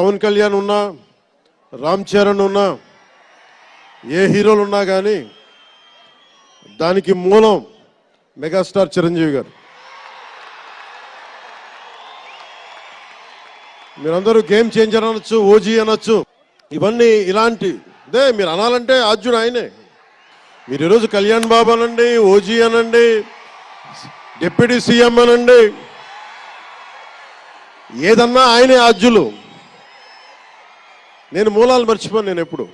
పవన్ కళ్యాణ్ ఉన్నా, రామ్ చరణ్ ఉన్నా, ఏ హీరోలు ఉన్నా కానీ దానికి మూలం మెగాస్టార్ చిరంజీవి గారు. మీరందరూ గేమ్ చేంజర్ అనొచ్చు, ఓజీ అనొచ్చు, ఇవన్నీ ఇలాంటిదే మీరు అనాలంటే ఆద్యుడు ఆయనే. మీరు ఈరోజు కళ్యాణ్ బాబు అనండి, ఓజీ అనండి, డిప్యూటీ సీఎం అనండి, ఏదన్నా ఆయనే ఆద్యులు. నేను మూలాలు మర్చిపోను. నేను ఎప్పుడు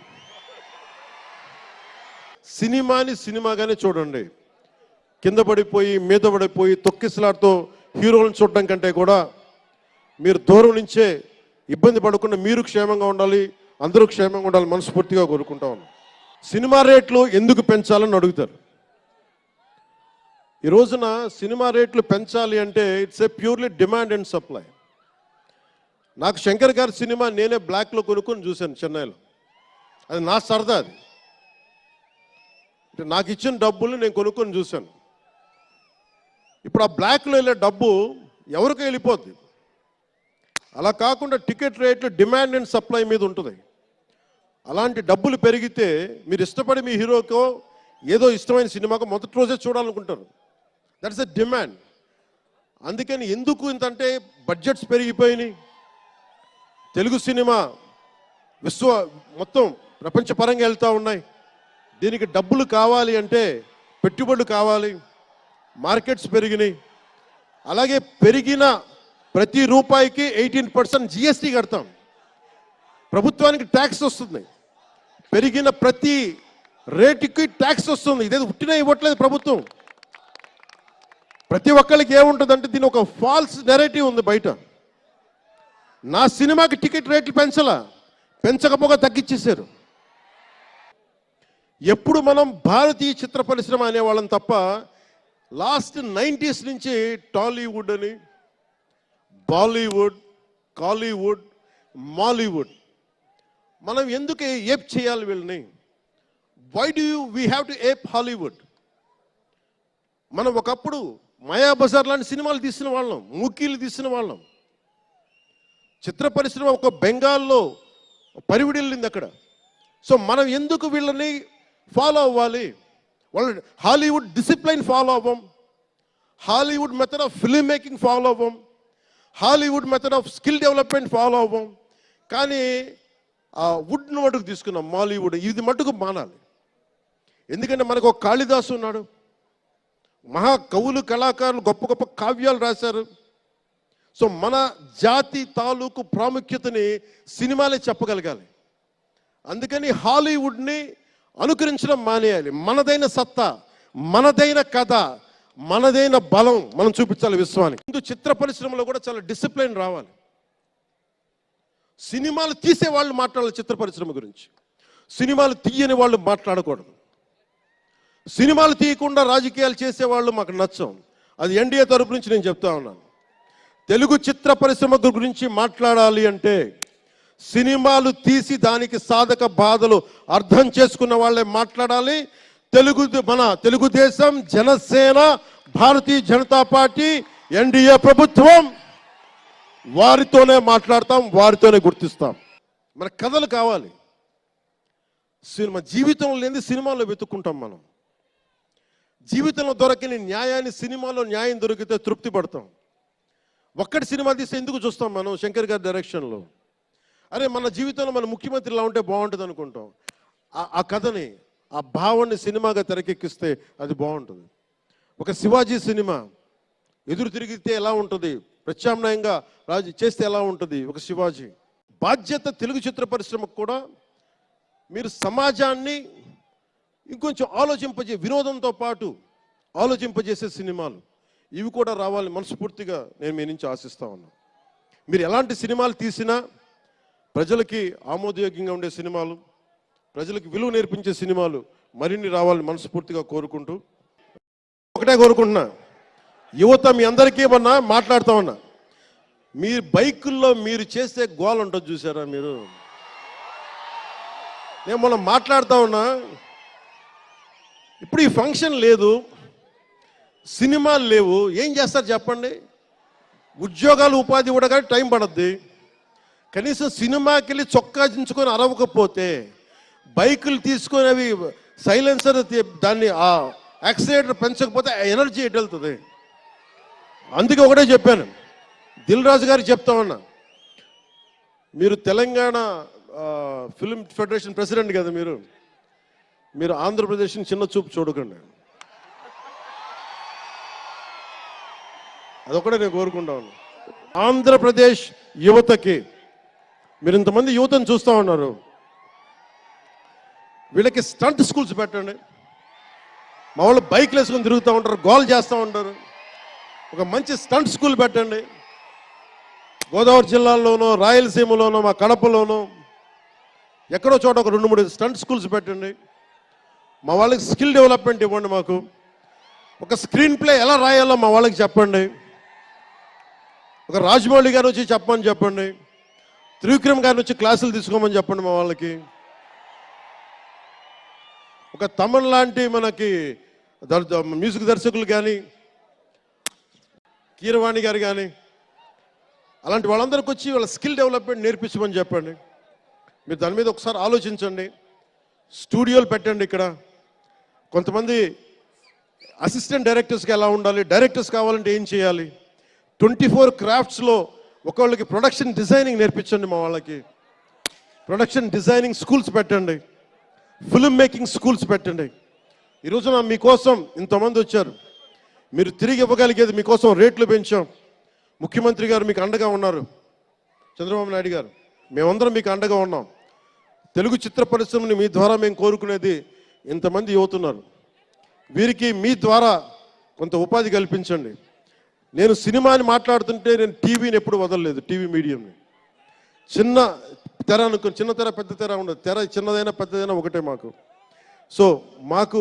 సినిమాని సినిమాగానే చూడండి. కింద పడిపోయి మీద పడిపోయి తొక్కిసలాడుతూ హీరోలను చూడడం కంటే కూడా మీరు దూరం నుంచే ఇబ్బంది పడకుండా మీరు క్షేమంగా ఉండాలి, అందరూ క్షేమంగా ఉండాలి మనస్ఫూర్తిగా కోరుకుంటా ఉన్నాం. సినిమా రేట్లు ఎందుకు పెంచాలని అడుగుతారు. ఈ రోజున సినిమా రేట్లు పెంచాలి అంటే it's a purely demand and supply. నాకు శంకర్ గారి సినిమా నేనే బ్లాక్లో కొనుక్కొని చూశాను చెన్నైలో. అది నా సరదా. అది నాకు ఇచ్చిన డబ్బులు నేను కొనుక్కొని చూశాను. ఇప్పుడు ఆ బ్లాక్లో వెళ్ళే డబ్బు ఎవరికి వెళ్ళిపోద్ది. అలా కాకుండా టికెట్ రేట్లు డిమాండ్ అండ్ సప్లై మీద ఉంటుంది. అలాంటి డబ్బులు పెరిగితే మీరు ఇష్టపడి మీ హీరోకో ఏదో ఇష్టమైన సినిమాకో మొదటి రోజే చూడాలనుకుంటారు. That's a demand. అందుకని ఎందుకు ఇంతంటే బడ్జెట్స్ పెరిగిపోయినాయి. తెలుగు సినిమా మొత్తం ప్రపంచపరంగా వెళ్తూ ఉన్నాయి. దీనికి డబ్బులు కావాలి అంటే పెట్టుబడులు కావాలి, మార్కెట్స్ పెరిగినాయి. అలాగే పెరిగిన ప్రతి రూపాయికి 18% జిఎస్టీ కడతాం. ప్రభుత్వానికి ట్యాక్స్ వస్తుంది. పెరిగిన ప్రతి రేటుకి ట్యాక్స్ వస్తుంది. ఇదేదో ఉట్టినా ఇవ్వట్లేదు ప్రభుత్వం. ప్రతి ఒక్కరికి ఏముంటుందంటే దీని ఒక ఫాల్స్ నెరేటివ్ ఉంది బయట. నా సినిమాకి టికెట్ రేట్లు పెంచకపోగా తగ్గించేశారు. ఎప్పుడు మనం భారతీయ చిత్ర పరిశ్రమ అనేవాళ్ళం తప్ప లాస్ట్ 90s నుంచి టాలీవుడ్ అని, బాలీవుడ్, కాలీవుడ్, మాలీవుడ్ మనం ఎందుకు ఏప్ చేయాలి వీళ్ళని? Why do we have to ape Hollywood? మనం ఒకప్పుడు మాయాబజార్ లాంటి సినిమాలు తీసిన వాళ్ళం, మూకీలు తీసిన వాళ్ళం. చిత్ర పరిశ్రమ ఒక బెంగాల్లో పరివిడిల్లింది అక్కడ. సో మనం ఎందుకు వీళ్ళని ఫాలో అవ్వాలి? వాళ్ళు హాలీవుడ్ డిసిప్లైన్ ఫాలో అవ్వం, Hollywood method of film making follow అవ్వం, Hollywood method of skill development follow అవ్వం. కానీ ఆ వుడ్ను మటుకు తీసుకున్నాం మాలీవుడ్. ఇది మటుకు మానాలి. ఎందుకంటే మనకు ఒక కాళిదాసు ఉన్నాడు, మహా కవులు, కళాకారులు గొప్ప గొప్ప కావ్యాలు రాశారు. సో మన జాతి తాలూకు ప్రాముఖ్యతని సినిమాలే చెప్పగలగాలి. అందుకని హాలీవుడ్ని అనుకరించడం మానేయాలి. మనదైన సత్తా, మనదైన కథ, మనదైన బలం మనం చూపించాలి విశ్వానికి. ముందు చిత్ర పరిశ్రమలో కూడా చాలా డిసిప్లిన్ రావాలి. సినిమాలు తీసే వాళ్ళు మాట్లాడాలి చిత్ర పరిశ్రమ గురించి, సినిమాలు తీయని వాళ్ళు మాట్లాడకూడదు. సినిమాలు తీయకుండా రాజకీయాలు చేసేవాళ్ళు మాకు నచ్చం. అది ఎన్డీఏ తరపు నుంచి నేను చెప్తా ఉన్నాను. తెలుగు చిత్ర పరిశ్రమ గురించి మాట్లాడాలి అంటే సినిమాలు తీసి దానికి సాధక బాధలు అర్థం చేసుకున్న వాళ్ళే మాట్లాడాలి. మన తెలుగుదేశం, జనసేన, భారతీయ జనతా పార్టీ, ఎన్డీఏ ప్రభుత్వం వారితోనే మాట్లాడతాం, వారితోనే గుర్తిస్తాం. మన కథలు కావాలి. సినిమా జీవితంలో లేని సినిమాలో వెతుక్కుంటాం. మనం జీవితంలో దొరకని న్యాయాన్ని సినిమాలో న్యాయం దొరికితే తృప్తి పడతాం. ఒక్కటి సినిమా తీస్తే ఎందుకు చూస్తాం మనం? శంకర్ గారి డైరెక్షన్లో అరే మన జీవితంలో మన ముఖ్యమంత్రి ఇలా ఉంటే బాగుంటుంది అనుకుంటాం. ఆ కథని, ఆ భావాన్ని సినిమాగా తెరకెక్కిస్తే అది బాగుంటుంది. ఒక శివాజీ సినిమా ఎదురు తిరిగితే ఎలా ఉంటుంది, ప్రత్యామ్నాయంగా రాజు చేస్తే ఎలా ఉంటుంది ఒక శివాజీ. బాధ్యత తెలుగు చిత్ర పరిశ్రమకు కూడా మీరు సమాజాన్ని ఇంకొంచెం వినోదంతో పాటు ఆలోచింపజేసే సినిమాలు ఇవి కూడా రావాలి మనస్ఫూర్తిగా నేను మీ నుంచి ఆశిస్తా ఉన్నాను. మీరు ఎలాంటి సినిమాలు తీసినా ప్రజలకి ఆమోదయోగ్యంగా ఉండే సినిమాలు, ప్రజలకు విలువ నేర్పించే సినిమాలు మరిన్ని రావాలని మనస్ఫూర్తిగా కోరుకుంటూ ఒకటే కోరుకుంటున్నా, యువత మీ అందరికీ మొన్న మాట్లాడుతూ ఉన్నా, మీ బైకుల్లో మీరు చేసే గోల్ ఉంటుంది చూసారా? నేను మొన్న మాట్లాడుతూ ఉన్నా, ఇప్పుడు ఈ ఫంక్షన్ లేదు, సినిమాలు లేవు, ఏం చేస్తారు చెప్పండి? ఉద్యోగాలు ఉపాధి కూడా కానీ టైం పడుద్ది. కనీసం సినిమాకి వెళ్ళి చొక్కా దించుకొని అరవకపోతే బైకులు తీసుకొని అవి సైలెన్సర్ దాన్ని ఆ యాక్సిలేటర్ పెంచకపోతే ఆ ఎనర్జీ ఎటు వెళ్తుంది? అందుకే ఒకటే చెప్పాను, దిల్ రాజు గారికి చెప్తా ఉన్నా, మీరు తెలంగాణ ఫిల్మ్ ఫెడరేషన్ ప్రెసిడెంట్ కదా, మీరు ఆంధ్రప్రదేశ్ని చిన్న చూపు చూడకండి. అదొకటే నేను కోరుకుంటా ఉన్నా. ఆంధ్రప్రదేశ్ యువతకి, మీరు ఇంతమంది యువతను చూస్తూ ఉన్నారు, వీళ్ళకి స్టంట్ స్కూల్స్ పెట్టండి. మా వాళ్ళు బైక్లు వేసుకొని తిరుగుతూ ఉంటారు, గోల్ చేస్తూ ఉంటారు. ఒక మంచి స్టంట్ స్కూల్ పెట్టండి. గోదావరి జిల్లాలోనో, రాయలసీమలోనో, మా కడపలోనో ఎక్కడో చోట ఒక 2-3 స్టంట్ స్కూల్స్ పెట్టండి. మా వాళ్ళకి స్కిల్ డెవలప్మెంట్ ఇవ్వండి. మాకు ఒక స్క్రీన్ ప్లే ఎలా రాయాలో మా వాళ్ళకి చెప్పండి. ఒక రాజమౌళి గారు వచ్చి చెప్పండి. త్రివిక్రమ్ గారిని వచ్చి క్లాసులు తీసుకోమని చెప్పండి మా వాళ్ళకి. ఒక తమన్ లాంటి మనకి మ్యూజిక్ దర్శకులు కానీ, కీరవాణి గారు కానీ, అలాంటి వాళ్ళందరికీ వచ్చి వాళ్ళ స్కిల్ డెవలప్మెంట్ నేర్పించమని చెప్పండి. మీరు దాని మీద ఒకసారి ఆలోచించండి. స్టూడియోలు పెట్టండి. ఇక్కడ కొంతమంది అసిస్టెంట్ డైరెక్టర్స్కి ఎలా ఉండాలి, డైరెక్టర్స్ కావాలంటే ఏం చేయాలి, 24 క్రాఫ్ట్స్లో ఒకళ్ళకి ప్రొడక్షన్ డిజైనింగ్ నేర్పించండి. మా వాళ్ళకి ప్రొడక్షన్ డిజైనింగ్ స్కూల్స్ పెట్టండి. ఫిల్మ్ మేకింగ్ స్కూల్స్ పెట్టండి. ఈరోజున మీకోసం ఇంతమంది వచ్చారు. మీరు తిరిగి ఇవ్వగలిగేది మీకోసం రేట్లు పెంచాం. ముఖ్యమంత్రి గారు మీకు అండగా ఉన్నారు, చంద్రబాబు నాయుడు గారు, మేమందరం మీకు అండగా ఉన్నాం. తెలుగు చిత్ర పరిశ్రమని మీ ద్వారా మేము కోరుకునేది, ఇంతమంది యువతున్నారు, వీరికి మీ ద్వారా కొంత ఉపాధి కల్పించండి. నేను సినిమాని మాట్లాడుతుంటే నేను టీవీని ఎప్పుడు వదలలేదు. టీవీ మీడియంని చిన్న తెర అనుకుని, చిన్న తెర పెద్ద తెర ఉండదు. తెర చిన్నదైనా పెద్దదైనా ఒకటే మాకు. సో మాకు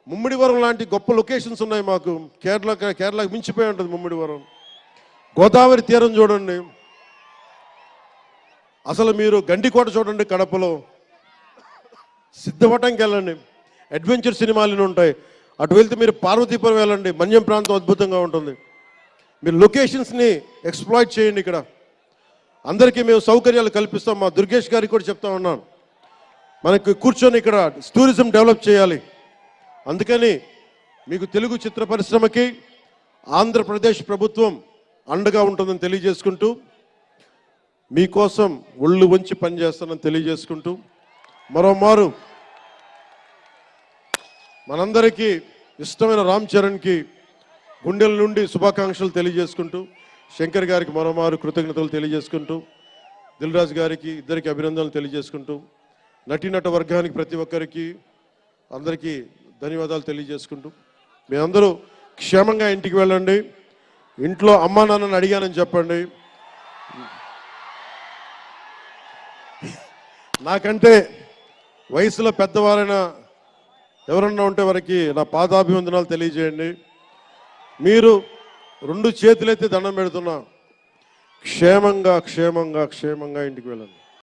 ముమ్మిడివరం లాంటి గొప్ప లొకేషన్స్ ఉన్నాయి. మాకు కేరళకి మించిపోయి ఉంటుంది ముమ్మిడివరం. గోదావరి తీరం చూడండి, అసలు మీరు గండికోట చూడండి కడపలో, సిద్ధవటంకి వెళ్ళండి, అడ్వెంచర్ సినిమాలు ఉంటాయి. అటు వెళ్తే మీరు పార్వతీపురం వెళ్ళండి, మన్యం ప్రాంతం అద్భుతంగా ఉంటుంది. మీరు లొకేషన్స్ని ఎక్స్ప్లాయిట్ చేయండి. ఇక్కడ అందరికీ మేము సౌకర్యాలు కల్పిస్తాం. మా దుర్గేష్ గారికి కూడా చెప్తా ఉన్నాను, మనకి కూర్చొని ఇక్కడ టూరిజం డెవలప్ చేయాలి. అందుకని మీకు తెలుగు చిత్ర పరిశ్రమకి ఆంధ్రప్రదేశ్ ప్రభుత్వం అండగా ఉంటుందని తెలియజేసుకుంటూ, మీకోసం ఒళ్ళు వంచి పనిచేస్తానని తెలియజేసుకుంటూ, మరోమారు మనందరికీ ఇష్టమైన రామ్ చరణ్కి గుండెల నుండి శుభాకాంక్షలు తెలియజేసుకుంటూ, శంకర్ గారికి మరోమారు కృతజ్ఞతలు తెలియజేసుకుంటూ, దిల్ రాజు గారికి ఇద్దరికి అభినందనలు తెలియజేసుకుంటూ, నటీనట వర్గానికి ప్రతి ఒక్కరికి అందరికీ ధన్యవాదాలు తెలియజేసుకుంటూ, మీ అందరూ క్షేమంగా ఇంటికి వెళ్ళండి. ఇంట్లో అమ్మా నాన్నని అడిగానని చెప్పండి. నాకంటే వయసులో పెద్దవారైనా ఎవరన్నా ఉంటే వారికి నా పాదాభివందనాలు తెలియజేయండి. మీరు 2 చేతులెత్తి దండం పెడుతున్నా, క్షేమంగా ఇంటికి వెళ్ళండి.